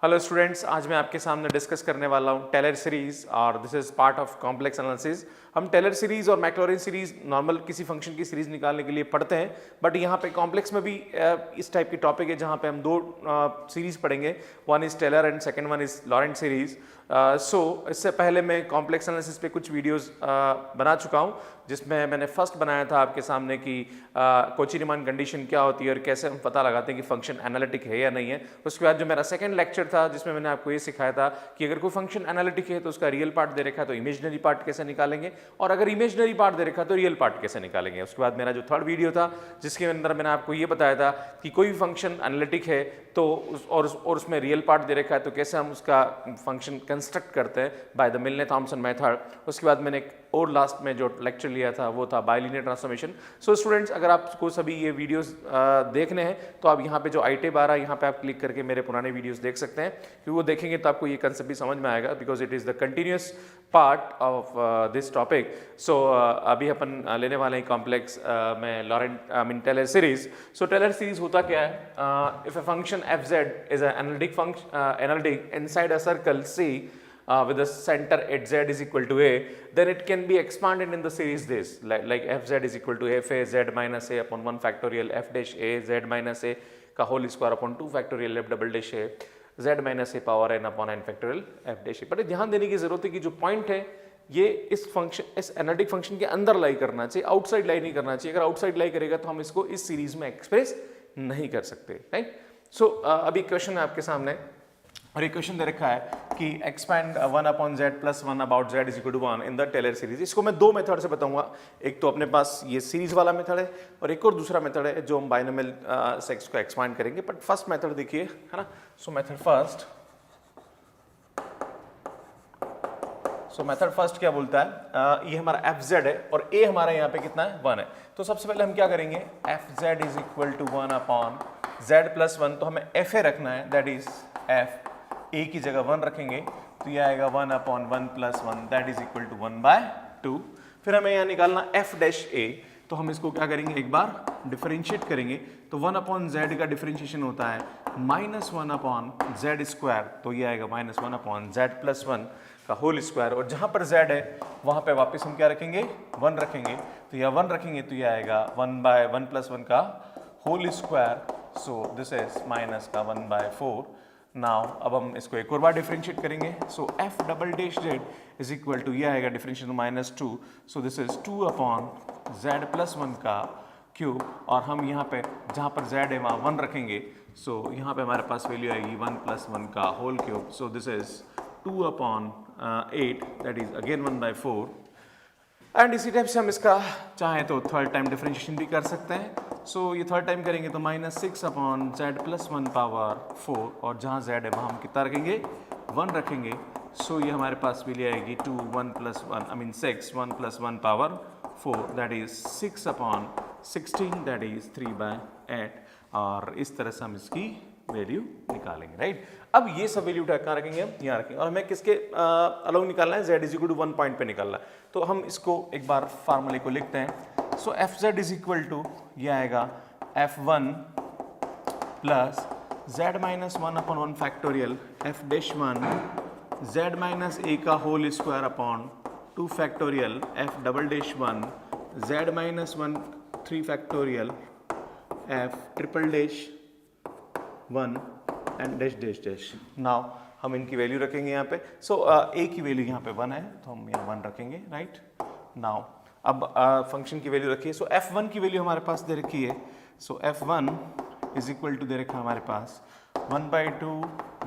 Hello students, आज मैं आपके सामने डिस्कस करने वाला हूँ टेलर सीरीज और this is part of complex analysis. हम टेलर सीरीज और मैक्लॉरिन सीरीज नॉर्मल किसी फंक्शन की सीरीज निकालने के लिए पढ़ते हैं, बट यहाँ पे कॉम्प्लेक्स में भी इस टाइप की टॉपिक है जहाँ पे हम दो सीरीज पढ़ेंगे। One is Taylor and second one is Laurent series. इससे पहले मैं कॉम्प्लेक्स एनालिसिस पे कुछ वीडियोस बना चुका हूँ, जिसमें मैंने फर्स्ट बनाया था आपके सामने कि कोची-रीमान कंडीशन क्या होती है और कैसे हम पता लगाते हैं कि फंक्शन एनालिटिक है या नहीं है। उसके बाद जो मेरा सेकंड लेक्चर था जिसमें मैंने आपको ये सिखाया था कि अगर कोई फंक्शन एनालिटिक है तो उसका रियल पार्ट दे रखा है तो इमेजिनरी पार्ट कैसे निकालेंगे, और अगर इमेजिनरी पार्ट दे रखा है तो रियल पार्ट कैसे निकालेंगे। उसके बाद मेरा जो थर्ड वीडियो था जिसके अंदर मैंने आपको ये बताया था कि कोई भी फंक्शन एनालिटिक है तो उसमें रियल पार्ट दे रखा है तो कैसे हम उसका फंक्शन कंस्ट्रक्ट करते हैं बाय द मिलने थॉम्सन मेथड। उसके बाद मैंने और लास्ट में जो लेक्चर लिया था वो था बाइलिनियर ट्रांसफॉर्मेशन। सो स्टूडेंट्स, अगर आपको सभी ये वीडियोस देखने हैं तो आप यहाँ पे जो ITAB यहाँ पे आप क्लिक करके मेरे पुराने वीडियोस देख सकते हैं, क्योंकि वो देखेंगे तो आपको ये कंसेप्ट भी समझ में आएगा, because it is the continuous part of this topic. So अभी अपन लेने वाले हैं कॉम्प्लेक्स में Taylor series. So Taylor series होता क्या है? If a function f Z is analytic function analytic inside a circle C with the center at z is equal to a, then it can be expanded in the series this like fz is equal to f a z minus a upon 1 factorial f dash a z minus a का whole square upon 2 factorial f double dash a z minus a power n upon n factorial f dash a। पर ध्यान देने की जरूरत है कि जो point है ये इस एनालिटिक फंक्शन के अंदर लाई करना चाहिए, आउटसाइड लाई नहीं करना चाहिए। अगर आउटसाइड लाई करेगा तो हम इसको इस सीरीज में एक्सप्रेस नहीं कर सकते, राइट। सो अभी क्वेश्चन है आपके सामने और एक क्वेश्चन दे रखा है कि expand 1 upon z plus 1 about z is equal to 1 in the Taylor series. इसको मैं दो मेथड से बताऊंगा, एक तो अपने पास ये सीरीज वाला मेथड है और एक और दूसरा मेथड है जो हम बाइनोमियल से इसको एक्सपैंड करेंगे। बट फर्स्ट मेथड देखिए, है ना। सो मेथड फर्स्ट क्या बोलता है? ये हमारा एफ जेड है और ए हमारा यहाँ पे कितना है? 1 है। तो सबसे पहले हम क्या करेंगे? F Z is equal to 1 upon Z plus 1। तो हमें एफ ए रखना है, दैट इज एफ ए की जगह 1 रखेंगे तो ये आएगा 1 upon 1 plus 1 that is equal to 1/2। फिर हमें यहाँ निकालना एफ डैश ए, तो हम इसको क्या करेंगे? एक बार डिफरेंशिएट करेंगे तो 1 अपॉन जेड का डिफरेंशिएशन होता है -1 अपॉन जेड स्क्वायर, तो ये आएगा -1 अपॉन जेड प्लस 1 का होल स्क्वायर। और जहाँ पर जेड है वहाँ पे वापस हम क्या रखेंगे? 1 रखेंगे, तो यह 1 रखेंगे तो ये आएगा 1/1 प्लस 1 का whole square. So this is minus का 1/4। नाउ अब हम इसको एक और बार डिफरेंशिएट करेंगे। So f double dash z is equal to, ये आएगा differentiate -2, so this is 2 upon Z plus 1 का क्यूब। और हम यहाँ पे जहाँ पर जेड है वहाँ 1 रखेंगे, सो यहाँ पे हमारे पास वैल्यू आएगी 1 प्लस 1 का whole cube. So this is 2 upon 8 that is again 1/4। And इसी टाइप से हम इसका चाहें तो थर्ड टाइम डिफरेंशिएशन भी कर सकते हैं। सो ये थर्ड टाइम करेंगे तो -6 अपॉन जेड प्लस 1 पावर 4, और जहाँ जेड है वहाँ हम कितना रखेंगे? 1 रखेंगे। सो ये हमारे पास वैल्यू आएगी 2 1 plus 1 I mean 6 1 plus 1 power 4 that is 6 upon 16 that is 3/8। और इस तरह से हम इसकी वैल्यू निकालेंगे, राइट। अब ये सब वैल्यू कहाँ रखेंगे? हम यहाँ रखेंगे। और हमें किसके अलॉन्ग निकालना है? z is equal to 1 point पे निकालना है। तो हम इसको एक बार फार्मूले को लिखते हैं। So f Z is equal to, ये आएगा f1 plus z minus 1 upon 1 factorial f dash 1 z minus a का whole square upon 2 factorial f double dash 1 z minus 1 3 factorial f triple dash 1 and dash dash dash. Now हम इनकी value रखेंगे यहाँ पे। सो a की value यहाँ पे 1 है तो हम यहाँ 1 रखेंगे, राइट। नाउ अब फंक्शन की वैल्यू रखिए। सो f1 की वैल्यू हमारे पास दे रखी है। सो f1 इज इक्वल टू दे रखा हमारे पास 1/2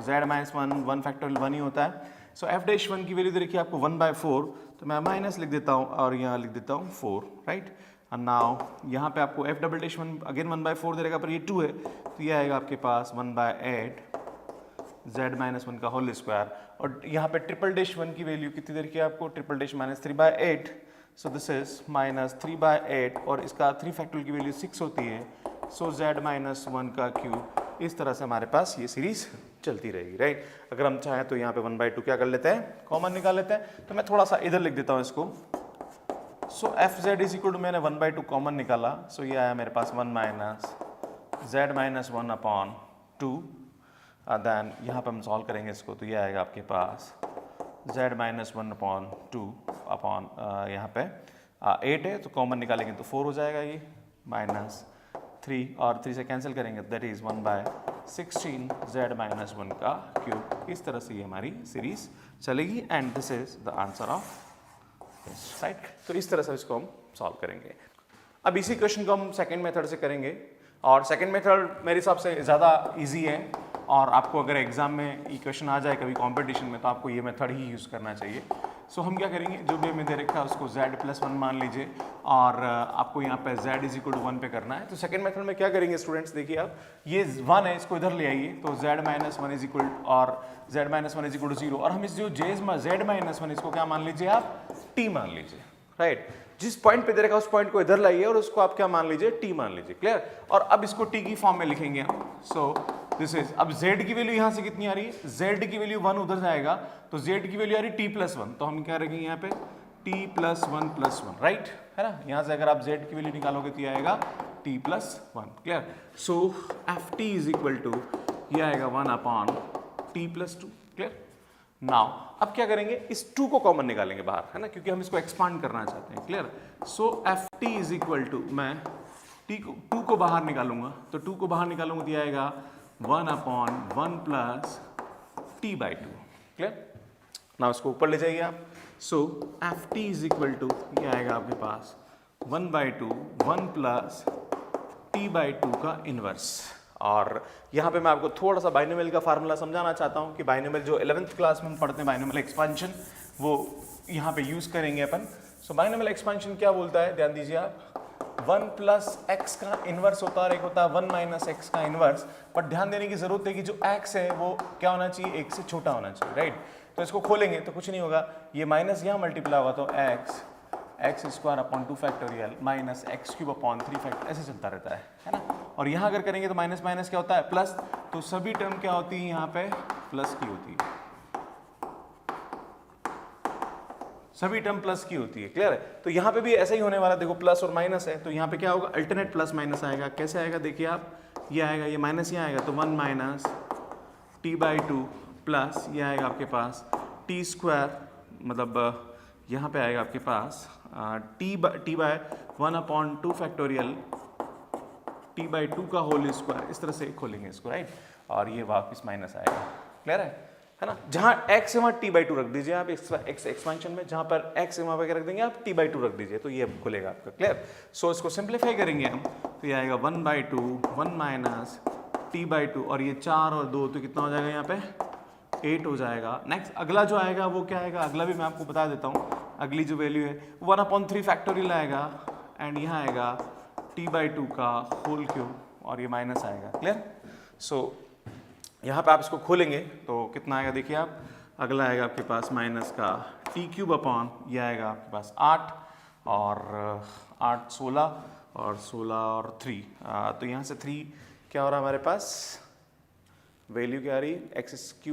z माइनस 1 फैक्टोरियल 1 ही होता है। सो f डैश 1 की वैल्यू दे रखी है आपको 1/4, तो मैं माइनस लिख देता हूँ और यहाँ लिख देता हूँ 4, राइट। और नाउ यहाँ पे आपको f डबल डैश 1 अगेन 1/4 दे रखा, पर ये 2 है तो ये आएगा आपके पास 1/8 z माइनस 1 का होल स्क्वायर। और यहाँ पे ट्रिपल डैश 1 की वैल्यू कितनी दे रखी है आपको? Triple dash minus 3/8, so this is minus 3/8 और इसका 3 फैक्टोरियल की वैल्यू 6 होती है। सो z माइनस 1 का क्यूब। इस तरह से हमारे पास ये सीरीज चलती रहेगी, राइट। अगर हम चाहें तो यहाँ पे 1/2 क्या कर लेते हैं? कॉमन निकाल लेते हैं। तो मैं थोड़ा सा इधर लिख देता हूँ इसको। So f Z is equal to, मैंने 1/2 कॉमन निकाला, सो ये आया मेरे पास 1 minus z minus 1 upon 2 then यहाँ पे हम सॉल्व करेंगे इसको, तो ये आएगा आपके पास z माइनस 1/2 अपॉन यहाँ पे 8 है तो कॉमन निकालेंगे तो 4 हो जाएगा, ये माइनस 3 और 3 से कैंसिल करेंगे दैट इज़ 1/16 z माइनस 1 का क्यूब। इस तरह से ये हमारी सीरीज चलेगी and this is the answer of this right. तो इस तरह से इसको हम सॉल्व करेंगे। अब इसी क्वेश्चन को हम सेकंड मेथड से करेंगे और सेकंड मेथड मेरे हिसाब से ज़्यादा इजी है और आपको अगर एग्जाम में ये क्वेश्चन आ जाए कभी कंपटीशन में तो आपको ये मेथड ही यूज़ करना चाहिए। सो हम क्या करेंगे, जो भी हमें दे रखा है उसको z+1 मान लीजिए और आपको यहाँ पे z = 1 पे करना है। तो सेकंड मेथड में क्या करेंगे स्टूडेंट्स, देखिए आप ये 1 है इसको इधर ले आइए तो z-1 और z-1 = 0 और हम इस जो z-1 इसको क्या मान लीजिए आप t मान लीजिए राइट। जिस पॉइंट पे दे रखा है उस पॉइंट को इधर लाइए और उसको आप क्या मान लीजिए t मान लीजिए, क्लियर। और अब इसको t की फॉर्म में लिखेंगे हम। सो दिस इज, अब z की वैल्यू यहाँ से कितनी आ रही है, z की वैल्यू 1 उधर जाएगा तो z की वैल्यू आ रही है t+1 तो हम क्या रखेंगे यहाँ पे t+1+1 राइट है ना। यहाँ से अगर आप z की वैल्यू निकालोगे तो ये आएगा t+1, क्लियर। सो ft = ये आएगा 1/t+2, क्लियर। नाउ अब क्या करेंगे, इस 2 को कॉमन निकालेंगे बाहर है ना, क्योंकि हम इसको एक्सपांड करना चाहते हैं, क्लियर। सो ft = मैं t को बाहर निकालूंगा तो 2 को बाहर निकालूंगा तो ये आएगा 1/1 + t/2, क्लियर। नाउ इसको ऊपर ले जाइए आप। सो ft = ये आएगा आपके पास 1/2 1 + t/2 का इनवर्स। और यहाँ पे मैं आपको थोड़ा सा बाइनोमियल का फार्मूला समझाना चाहता हूँ कि बाइनोमियल जो 11th क्लास में हम पढ़ते हैं बाइनोमियल एक्सपांशन वो यहाँ पे यूज़ करेंगे अपन। सो बाइनोमियल एक्सपांशन क्या बोलता है, ध्यान दीजिए आप, 1 + x का इनवर्स होता है और एक होता है 1 - x का इनवर्स। पर ध्यान देने की जरूरत है कि जो x है वो क्या होना चाहिए, 1 से छोटा होना चाहिए राइट। तो इसको खोलेंगे तो कुछ नहीं होगा, ये माइनस यहाँ मल्टीप्लाई होगा तो x² - x³ ऐसे चलता रहता है ना। और यहाँ अगर करेंगे तो माइनस माइनस क्या होता है प्लस, तो सभी टर्म क्या होती है यहाँ पे प्लस की होती है, सभी टर्म प्लस की होती है, क्लियर है। तो यहाँ पे भी ऐसा ही होने वाला, देखो प्लस और माइनस है तो यहाँ पे क्या होगा, अल्टरनेट प्लस माइनस आएगा। कैसे आएगा देखिए आप, ये आएगा, ये माइनस यहाँ आएगा तो 1 - t/2 प्लस ये आएगा आपके पास t², मतलब यहाँ पे आएगा आपके पास t/1/2 t/2 का होल स्क्वायर। इस तरह से खोलेंगे इसको राइट और ये वापस माइनस आएगा, क्लियर है ना। जहाँ x है वहाँ t/2 रख दीजिए आप x एक्सपेंशन में, जहाँ पर x है वहाँ पे रख देंगे आप t/2 रख दीजिए तो ये खुलेगा आपका, क्लियर। सो इसको सिंप्लीफाई करेंगे हम तो ये आएगा 1/2 1 - t/2 और ये 4 और 2 तो कितना हो जाएगा यहाँ पे 8 हो जाएगा। नेक्स्ट अगला जो आएगा वो क्या आएगा, अगला भी मैं आपको बता देता हूँ। अगली जो वैल्यू है 1/3 आएगा एंड यहाँ आएगा t/2 का होल क्यूब और ये माइनस आएगा, क्लियर। सो यहाँ पे आप इसको खोलेंगे तो कितना आएगा देखिए आप, अगला आएगा आपके पास माइनस का t³ ये आएगा आपके पास 8 और 8 16 और 16 और 3 तो यहाँ से 3 क्या हो रहा है हमारे पास, वैल्यू क्या आ रही x³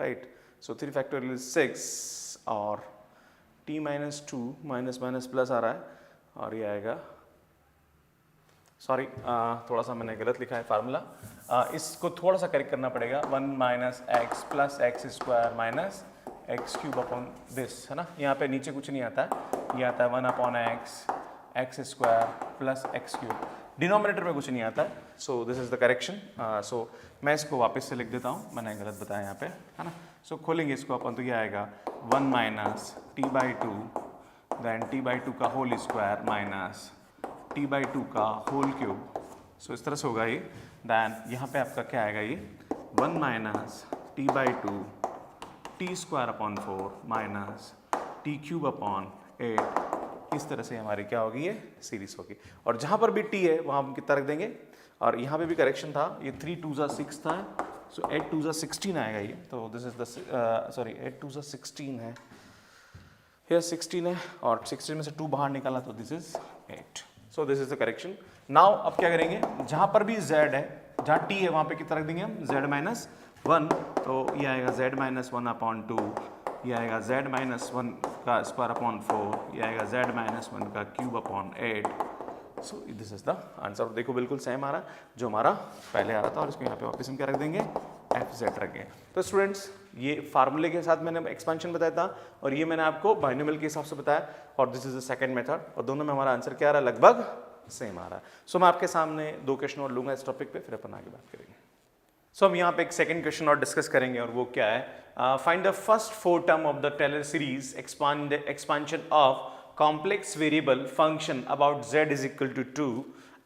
राइट। सो 3 = 6 और t-2 माइनस माइनस प्लस आ रहा है और ये आएगा, सॉरी थोड़ा सा मैंने गलत लिखा है फार्मूला, इसको थोड़ा सा करेक्ट करना पड़ेगा। 1 - x + x² - x³ दिस है ना। यहाँ पे नीचे कुछ नहीं आता है, ये आता है 1/x x² + x³, डिनोमिनेटर में कुछ नहीं आता है। So this is the correction. सो मैं इसको वापस से लिख देता हूँ, मैंने गलत बताया यहाँ पे है ना। सो खोलेंगे इसको अपन तो ये आएगा 1 - t/2 देन t/2 का होल स्क्वायर माइनस t/2 का होल क्यूब। सो इस तरह से होगा ये। देन यहाँ पे आपका क्या आएगा, ये 1 - t/2 t²/4 माइनस t³/8। इस तरह से हमारी क्या होगी, ये सीरीज होगी। और जहाँ पर भी t है वहाँ हम कितना रख देंगे, और यहाँ पे भी करेक्शन था, ये 3 2 6 था, सो 8 2 16 आएगा ये। तो दिस इज द सॉरी 8 2 16 है, ये 16 है और 16 में से 2 बाहर निकाला तो this is 8। So this is the correction. Now अब क्या करेंगे, जहाँ पर भी z है, जहाँ t है वहाँ पे कितना रख देंगे हम, z-1, तो ये आएगा z-1/2, ये आएगा z-1 का स्क्वायर/4, ये आएगा z-1 का क्यूब/8, so this is the answer. देखो बिल्कुल सेम आ रहा है जो हमारा पहले आ रहा था, और इसको यहाँ पे वापस हम क्या रख देंगे, एफ जेड रखेंगे। तो स्टूडेंट्स ये फार्मूले के साथ मैंने एक्सपेंशन बताया था, और ये मैंने आपको बाइनोमियल के हिसाब से बताया, और this is the second method, और दोनों में हमारा आंसर क्या आ रहा है, लगभग सेम आ रहा है। सो मैं आपके सामने 2 क्वेश्चन और लूंगा इस टॉपिक पे, फिर अपन आगे बात करेंगे। सो हम यहाँ पे एक सेकंड क्वेश्चन और डिस्कस करेंगे, और वो क्या है, find the first 4 term of the Taylor series expansion of complex variable function about z is equal to 2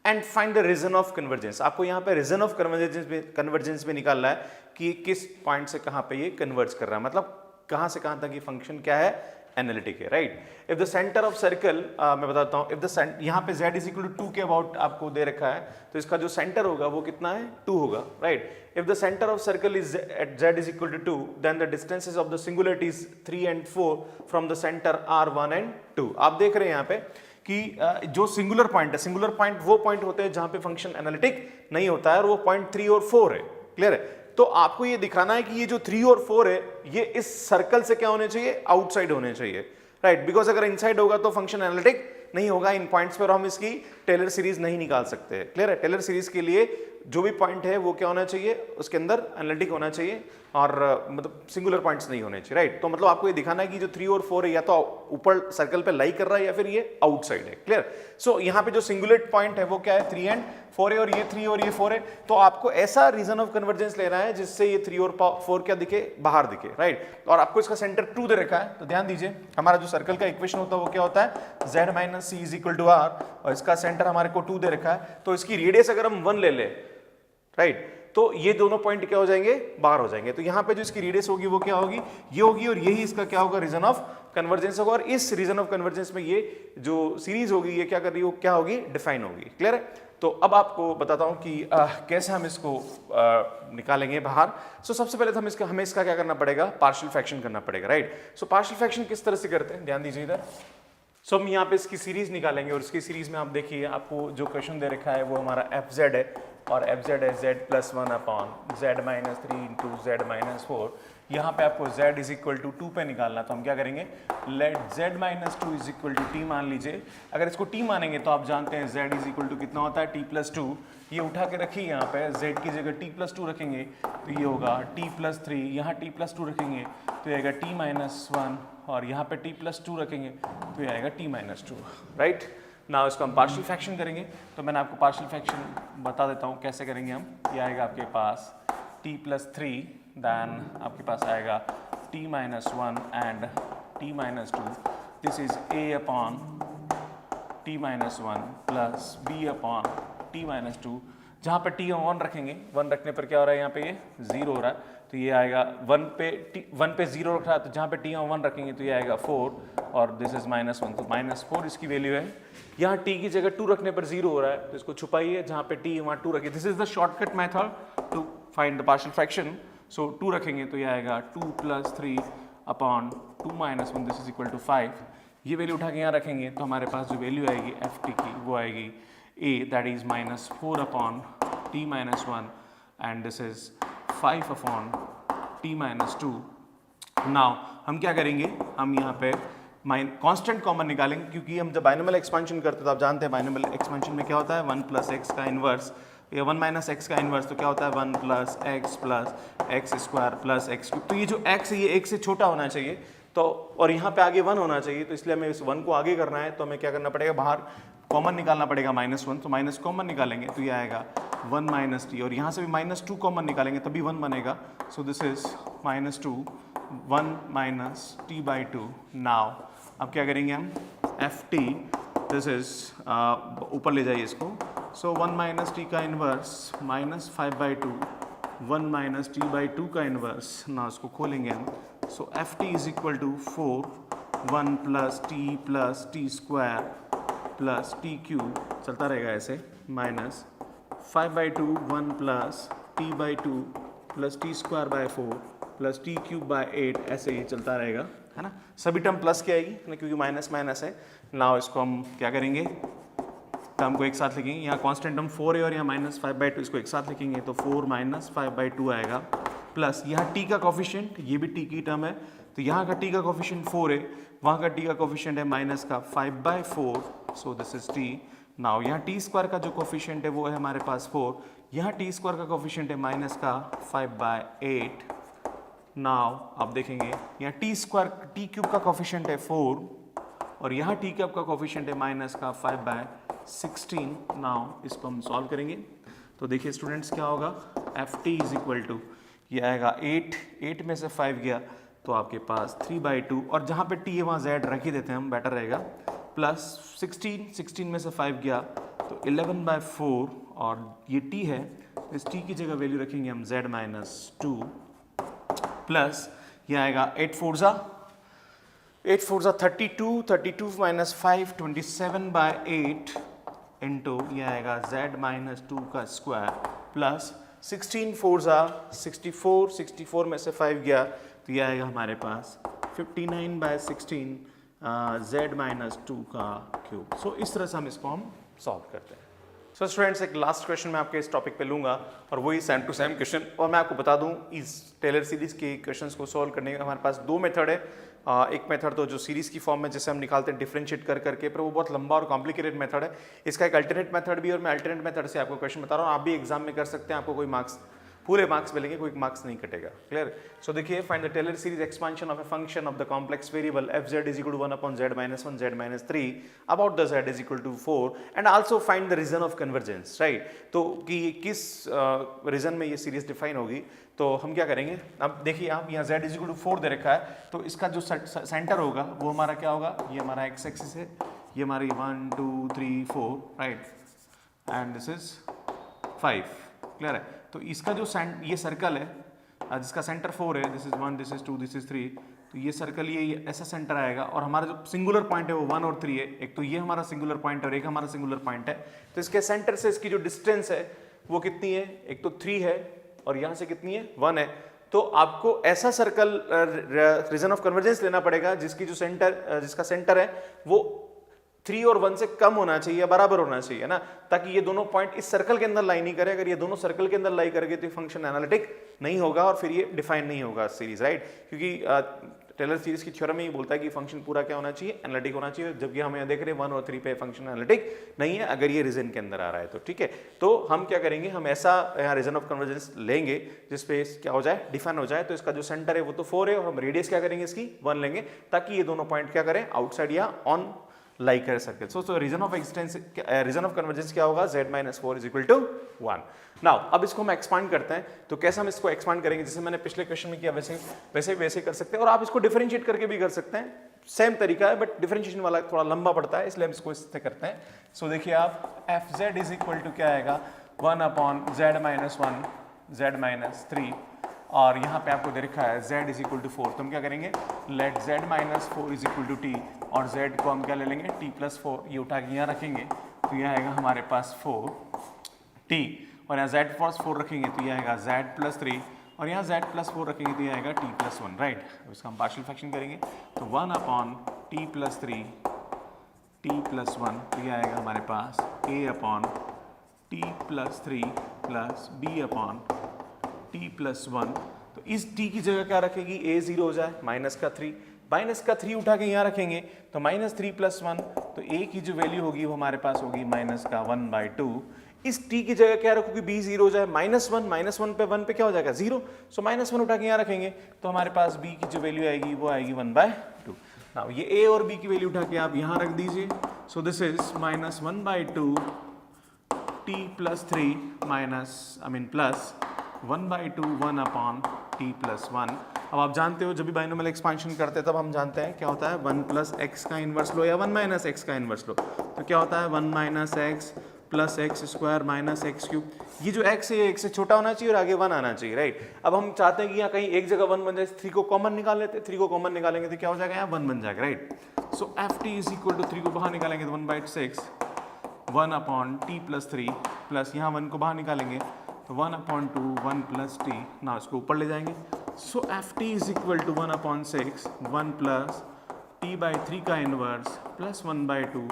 and find the region of convergence. आपको यहाँ पे रीजन ऑफ कन्वर्जेंस में निकालना है कि किस पॉइंट से कहाँ पे ये कन्वर्ज कर रहा है, मतलब कहाँ से कहाँ तक ये फंक्शन क्या है, एनालिटिक है, right. If the centre of circle, मैं बताता हूँ, इफ द यहाँ पे z इज इक्वल टू 2 के अबाउट आपको दे रखा है, तो इसका जो सेंटर होगा वो कितना है, 2 होगा, right. If the centre of circle is at z is equal to 2 then the distances of the singularities 3 and 4 from the centre are 1 and 2। आप देख रहे हैं यहाँ पे कि जो सिंगुलर पॉइंट है, सिंगुलर पॉइंट वो पॉइंट होते हैं जहां पे फंक्शन एनालिटिक नहीं होता है, और वो पॉइंट 3 और 4 है, क्लियर है। तो आपको ये दिखाना है कि ये जो 3 और 4 है ये इस सर्कल से क्या होने चाहिए, आउटसाइड होने चाहिए, राइट। बिकॉज अगर इनसाइड होगा तो फंक्शन एनालिटिक नहीं होगा इन पॉइंट्स पर, हम इसकी टेलर सीरीज नहीं निकाल सकते, क्लियर है। टेलर सीरीज के लिए जो भी पॉइंट है वो क्या होना चाहिए, उसके अंदर एनालिटिक होना चाहिए, और मतलब सिंगुलर पॉइंट्स नहीं होने चाहिए, राइट। तो मतलब आपको ये दिखाना है कि जो 3 और 4 है या तो ऊपर सर्कल पे लाई कर रहा है या फिर ये आउटसाइड है, क्लियर। सो यहाँ पे जो सिंगुलर पॉइंट है वो क्या है, 3 and 4 है, और ये 3 और ये 4 है। तो आपको ऐसा रीजन ऑफ कन्वर्जेंस लेना है जिससे ये 3 और 4 क्या दिखे, बाहर दिखे, राइट। और आपको इसका सेंटर 2 दे रखा है, तो ध्यान दीजिए हमारा जो सर्कल का इक्वेशन होता है वो क्या होता है, z minus c is equal to r, और इसका सेंटर हमारे को 2 दे रखा है, तो इसकी रेडियस अगर हम 1 ले ले, राइट, तो ये दोनों पॉइंट क्या हो जाएंगे, बाहर हो जाएंगे। तो यहाँ पे जो इसकी रेडियस होगी वो क्या होगी, ये होगी, और यही इसका क्या होगा, रीजन ऑफ कन्वर्जेंस होगा। और इस रीजन ऑफ कन्वर्जेंस में ये जो सीरीज होगी ये क्या कर रही हो, क्या होगी, डिफाइन होगी, क्लियर है। तो अब आपको बताता हूं कि कैसे हम इसको निकालेंगे बाहर। सो सबसे पहले तो हमें इसका क्या करना पड़ेगा, पार्शियल फ्रैक्शन करना पड़ेगा, राइट। सो पार्शियल फ्रैक्शन किस तरह से करते हैं, ध्यान दीजिए इधर। सो हम यहाँ पे इसकी सीरीज निकालेंगे, और इसकी सीरीज में आप देखिए आपको जो क्वेश्चन दे रखा है वो हमारा एफ जेड है, और एफ जेड है z plus 1 upon z minus 3 into z minus 4। यहाँ पे आपको z इज इक्वल टू 2 पे निकालना, तो हम क्या करेंगे, let z minus 2 is equal to t मान लीजिए। अगर इसको t मानेंगे तो आप जानते हैं z इज इक्वल टू कितना होता है, t प्लस 2। ये उठा के रखिए, यहाँ पे z की जगह t प्लस 2 रखेंगे तो ये होगा t प्लस 3, यहाँ t प्लस 2 रखेंगे तो ये आएगा t माइनस 1, और यहाँ पे t प्लस 2 रखेंगे तो ये आएगा t माइनस 2, राइट। ना इसको हम पार्शियल फ्रैक्शन करेंगे, तो मैंने आपको पार्शियल फ्रैक्शन बता देता हूँ कैसे करेंगे हम। ये आएगा आपके पास t प्लस 3, देन आपके पास आएगा t minus 1 and t minus 2। This is a upon t minus 1 plus b upon t minus 2। जहाँ पे t हम 1 रखेंगे, 1 रखने पर क्या हो रहा है, यहाँ पे ये 0 हो रहा है, तो ये आएगा 1 पे 0 रख रहा है, तो जहाँ पे t हम 1 रखेंगे तो ये आएगा 4, और दिस इज माइनस 1, तो माइनस 4 इसकी वैल्यू है। यहाँ t की जगह 2 रखने पर 0 हो रहा है, तो इसको छुपाइए, जहाँ पे t वहाँ 2 रखिए। This is the shortcut method to find the partial fraction. So 2 रखेंगे तो ये आएगा 2 plus 3 upon 2 minus 1, this is equal to 5। ये वैल्यू उठा के यहाँ रखेंगे तो हमारे पास जो वैल्यू आएगी एफ टी की वो आएगी a, that is minus 4 upon t minus 1, and this is 5 upon t minus 2। Now हम क्या करेंगे, हम यहाँ पे कांस्टेंट कॉमन निकालेंगे, क्योंकि हम जब बाइनोमियल एक्सपेंशन करते हैं तो आप जानते हैं बाइनोमियल एक्सपेंशन में क्या होता है, 1 प्लस एक्स का इन्वर्स, या 1 माइनस एक्स का इन्वर्स, तो क्या होता है 1 plus x square plus x cube. तो ये जो x है ये 1 से छोटा होना चाहिए, तो और यहाँ पे आगे 1 होना चाहिए, तो इसलिए हमें इस 1 को आगे करना है, तो हमें क्या करना पड़ेगा, बाहर कॉमन निकालना पड़ेगा -1, तो माइनस कॉमन निकालेंगे तो ये आएगा 1 माइनस टी, और यहाँ से भी -2 कॉमन निकालेंगे तभी 1 बनेगा। सो this is -2 1 minus t by 2। Now अब क्या करेंगे हम, एफ टी, दिस इज ऊपर ले जाइए इसको, सो 1 माइनस टी का inverse minus 5/2, 1 minus t by 2 का इन्वर्स, ना उसको खोलेंगे हम, so f t is equal to 4 1 plus t square plus t cube, चलता रहेगा ऐसे, minus 5/2 1 plus t by 2 plus t square by 4 plus t cube by 8, ऐसे ही चलता रहेगा, है ना। सभी टर्म प्लस के आएगी ना, क्योंकि माइनस माइनस है। नाउ इसको हम क्या करेंगे, टर्म को एक साथ लिखेंगे, यहाँ कांस्टेंट टर्म 4 है और यहाँ माइनस 5/2, इसको एक साथ लिखेंगे तो 4 माइनस 5/2 आएगा, प्लस यहाँ t का कोफिशिएंट, ये भी t की टर्म है, तो यहाँ का t का कोफिशिएंट 4 है, वहाँ का t का कोफिशिएंट है माइनस का 5/4, सो दिस इज t नाउ यहाँ टी स्क्वायर का जो कोफिशिएंट है वो है हमारे पास 4, यहाँ टी स्क्वायर का कोफिशिएंट है माइनस का 5/8। नाउ आप देखेंगे यहाँ टी स्क्वायर टी क्यूब का कोफिशिएंट है 4 और यहाँ टी क्यूब का कोफिशिएंट है माइनस का 5/16। नाउ इसको हम सॉल्व करेंगे तो देखिए स्टूडेंट्स क्या होगा, f t is equal to, ये आएगा 8 में से 5 गया तो आपके पास 3/2 और जहाँ पे टी है वहाँ जेड रख ही देते हैं हम, बेटर रहेगा, प्लस 16 में से 5 गया तो 11/4 और ये टी है, इस टी की जगह वैल्यू रखेंगे हम z-2 प्लस ये आएगा 8 4 जा 32 माइनस 5 27/8 इंटू ये आएगा z-2 का स्क्वायर प्लस 16 4 जा 64 में से 5 गया तो ये आएगा हमारे पास 59/16 z-2 का क्यूब। सो इस तरह से हम इसको सॉल्व करते हैं। सो स्टूडेंट्स एक लास्ट क्वेश्चन मैं आपके इस टॉपिक पे लूंगा और वही सेम टू सेम क्वेश्चन, और मैं आपको बता दूं इस टेलर सीरीज के क्वेश्चंस को सॉल्व करने का हमारे पास 2 मेथड है। एक मेथड तो जो सीरीज की फॉर्म में जैसे हम निकालते हैं डिफरेंशिएट कर करके, पर वो बहुत लंबा और कॉम्प्लिकेटेड मेथड है। इसका एक अल्टरनेट मेथड भी, और मैं अल्टरनेट मेथड से आपको क्वेश्चन बता रहा हूँ, आप भी एग्जाम में कर सकते हैं, आपको कोई मार्क्स पूरे मार्क्स मिलेंगे, कोई मार्क्स नहीं कटेगा। क्लियर? सो देखिए, find the Taylor series expansion of a function of the complex variable fz is equal to 1/z-1 z-3 about the z is equal to 4 and also find the region of convergence, right? तो कि किस reason में ये series define होगी, तो हम क्या करेंगे, अब देखिए आप यहाँ z is equal to 4 दे रखा है, तो इसका जो सेंटर होगा वो हमारा क्या होगा, ये हमारा एक्स एक्सिस है, ये हमारी 1 2 3 4 right and this is 5। Clear है? तो इसका जो ये सर्कल है जिसका सेंटर 4 है, this is 1 this is 2 this is 3, तो ये सर्कल ये ऐसा सेंटर आएगा और हमारा जो सिंगुलर पॉइंट है वो 1 और 3 है, एक तो ये हमारा सिंगुलर पॉइंट और एक हमारा सिंगुलर पॉइंट है। तो इसके सेंटर से इसकी जो डिस्टेंस है वो कितनी है, एक तो 3 है और यहाँ से कितनी है 1 है। तो आपको ऐसा सर्कल रीजन ऑफ कन्वर्जेंस लेना पड़ेगा जिसका सेंटर है वो 3 और 1 से कम होना चाहिए या बराबर होना चाहिए ना, ताकि ये दोनों पॉइंट इस सर्कल के अंदर लाई नहीं करे। अगर ये दोनों सर्कल के अंदर लाई करेंगे तो फंक्शन एनालिटिक नहीं होगा और फिर ये डिफाइन नहीं होगा सीरीज, राइट? क्योंकि टेलर सीरीज की थ्योरम में ये बोलता है कि फंक्शन पूरा क्या होना चाहिए, एनालिटिक होना चाहिए, जबकि हम यहाँ देख रहे हैं 1 और 3 पे फंक्शन एनालिटिक नहीं है अगर ये रीजन के अंदर आ रहा है तो। ठीक है, तो हम क्या करेंगे, हम ऐसा यहाँ रीजन ऑफ कन्वर्जेंस लेंगे जिसपे क्या हो जाए, डिफाइन हो जाए। तो इसका जो सेंटर है वो तो 4 है और हम रेडियस क्या करेंगे इसकी 1 लेंगे, ताकि ये दोनों पॉइंट क्या करें, आउटसाइड या ऑन लाई कर सके। सो रीजन ऑफ कन्वर्जेंस क्या होगा, z-4 is equal to 1। Now अब इसको हम एक्सपांड करते हैं, तो कैसे हम इसको एक्सपांड करेंगे, जैसे मैंने पिछले क्वेश्चन में किया वैसे कर सकते हैं, और आप इसको डिफरेंशिएट करके भी कर सकते हैं, सेम तरीका है, बट डिफरेंशिएशन वाला थोड़ा लंबा पड़ता है, इसलिए हम इसको इससे करते हैं। सो देखिए आप fz is equal to क्या आएगा, 1/z-1 z-3, और यहाँ पे आपको दे रखा है z is equal to 4, तो हम क्या करेंगे, let z-4 is equal to t, और z को हम क्या ले लेंगे t+4, ये उठा के यहाँ रखेंगे तो यह आएगा हमारे पास 4t, और यहाँ z+4 रखेंगे तो यह आएगा z+3, और यहाँ z+4 रखेंगे तो यह आएगा t+1, राइट? अब इसका हम पार्शियल फ्रैक्शन करेंगे तो 1/t+3 t+1, तो यह आएगा हमारे पास a/t+3 प्लस b/t+1। तो इस t की जगह क्या रखेगी, a 0 हो जाए, -3 उठा के यहाँ रखेंगे तो -3 + 1, तो a की जो वैल्यू होगी वो हमारे पास होगी -1/2। इस t की जगह क्या रखोगे, b 0 हो जाए, -1 पे 1 पे क्या हो जाएगा 0, सो -1 उठा के यहाँ रखेंगे तो हमारे पास b की जो वैल्यू आएगी वो आएगी 1/2। नाउ ये a और b की वैल्यू उठा के आप यहाँ रख दीजिए, सो this is -1/2 t+3 plus 1/2 1/t+1। अब आप जानते हो जब भी बाइनोमियल एक्सपांशन करते हैं तब हम जानते हैं क्या होता है, 1 + x का इन्वर्स लो या 1 - x का इन्वर्स लो, तो क्या होता है 1 - x + x² - x³ ये जो x है ये x से छोटा होना चाहिए और आगे 1 आना चाहिए, राइट? अब हम चाहते हैं कि यहाँ कहीं एक जगह 1 बन जाए, 3 को कॉमन निकाल लेते हैं, 3 को कॉमन निकालेंगे तो क्या हो जाएगा, यहाँ 1 बन जाएगा, right? So ft is equal to 3 को बाहर निकालेंगे तो 1/6 1/t+3 प्लस यहाँ 1 को बाहर निकालेंगे तो 1/2 1 + t, ना इसको ऊपर ले जाएंगे, सो ft is equal to 1/6 1 + t/3 का इन्वर्स प्लस 1/2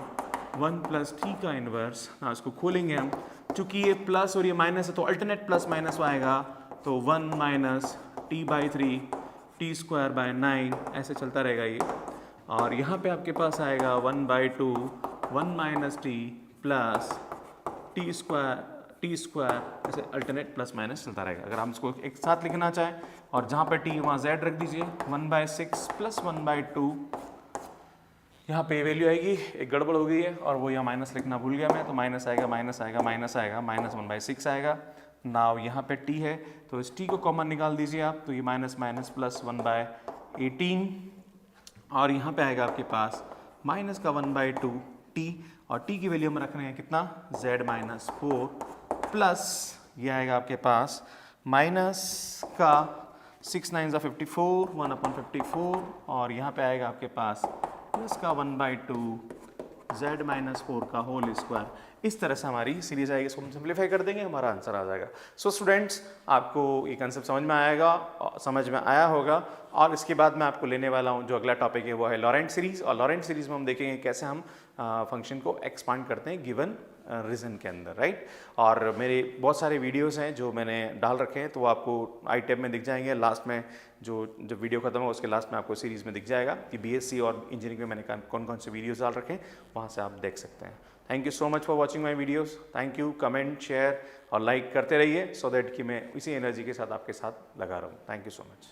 1 + t का इन्वर्स। ना इसको खोलेंगे हम, चूंकि ये प्लस और ये माइनस है तो अल्टरनेट प्लस माइनस आएगा, तो 1 - t/3 t²/9 ऐसे चलता रहेगा ये, और यहाँ पे आपके पास आएगा 1/2 1 - t प्लस टी स्क्वायर ऐसे अल्टरनेट प्लस माइनस चलता रहेगा। अगर हम इसको एक साथ लिखना चाहें और जहाँ पे टी वहाँ जेड रख दीजिए 1/6 प्लस 1/2, यहाँ पे वैल्यू आएगी, एक गड़बड़ हो गई है और वो यहाँ माइनस लिखना भूल गया मैं, तो माइनस आएगा माइनस आएगा माइनस आएगा माइनस 1/6 आएगा। नाउ यहाँ पे टी है तो इस टी को कॉमन निकाल दीजिए आप, तो ये माइनस माइनस प्लस 1/18 और यहाँ पे आएगा आपके पास माइनस का 1/2 टी और टी की वैल्यू हम रख रहे हैं कितना z-4 प्लस ये आएगा आपके पास माइनस का 6 9 54 1/54 और यहाँ पे आएगा आपके पास प्लस का 1/2 z-4 का होल स्क्वायर। इस तरह से हमारी सीरीज आएगी, इसको हम सिंप्लीफाई कर देंगे, हमारा आंसर आ जाएगा। सो स्टूडेंट्स, आपको ये कंसेप्ट समझ में आया होगा और इसके बाद मैं आपको लेने वाला हूँ जो अगला टॉपिक है वो है लॉरेंट सीरीज, और लॉरेंट सीरीज में हम देखेंगे कैसे हम फंक्शन को एक्सपांड करते हैं गिवन रीजन के अंदर, राइट। और मेरे बहुत सारे वीडियोस हैं जो मैंने डाल रखे हैं, तो वो आपको आई टैब में दिख जाएंगे। लास्ट में जो वीडियो खत्म हो उसके लास्ट में आपको सीरीज़ में दिख जाएगा कि बीएससी और इंजीनियरिंग में मैंने कौन कौन से वीडियोस डाल रखे हैं, वहाँ से आप देख सकते हैं। Thank you so much for watching my videos. Thank you, comment share और लाइक करते रहिए सो दैट कि मैं इसी एनर्जी के साथ आपके साथ लगा रहूँ। Thank you so much.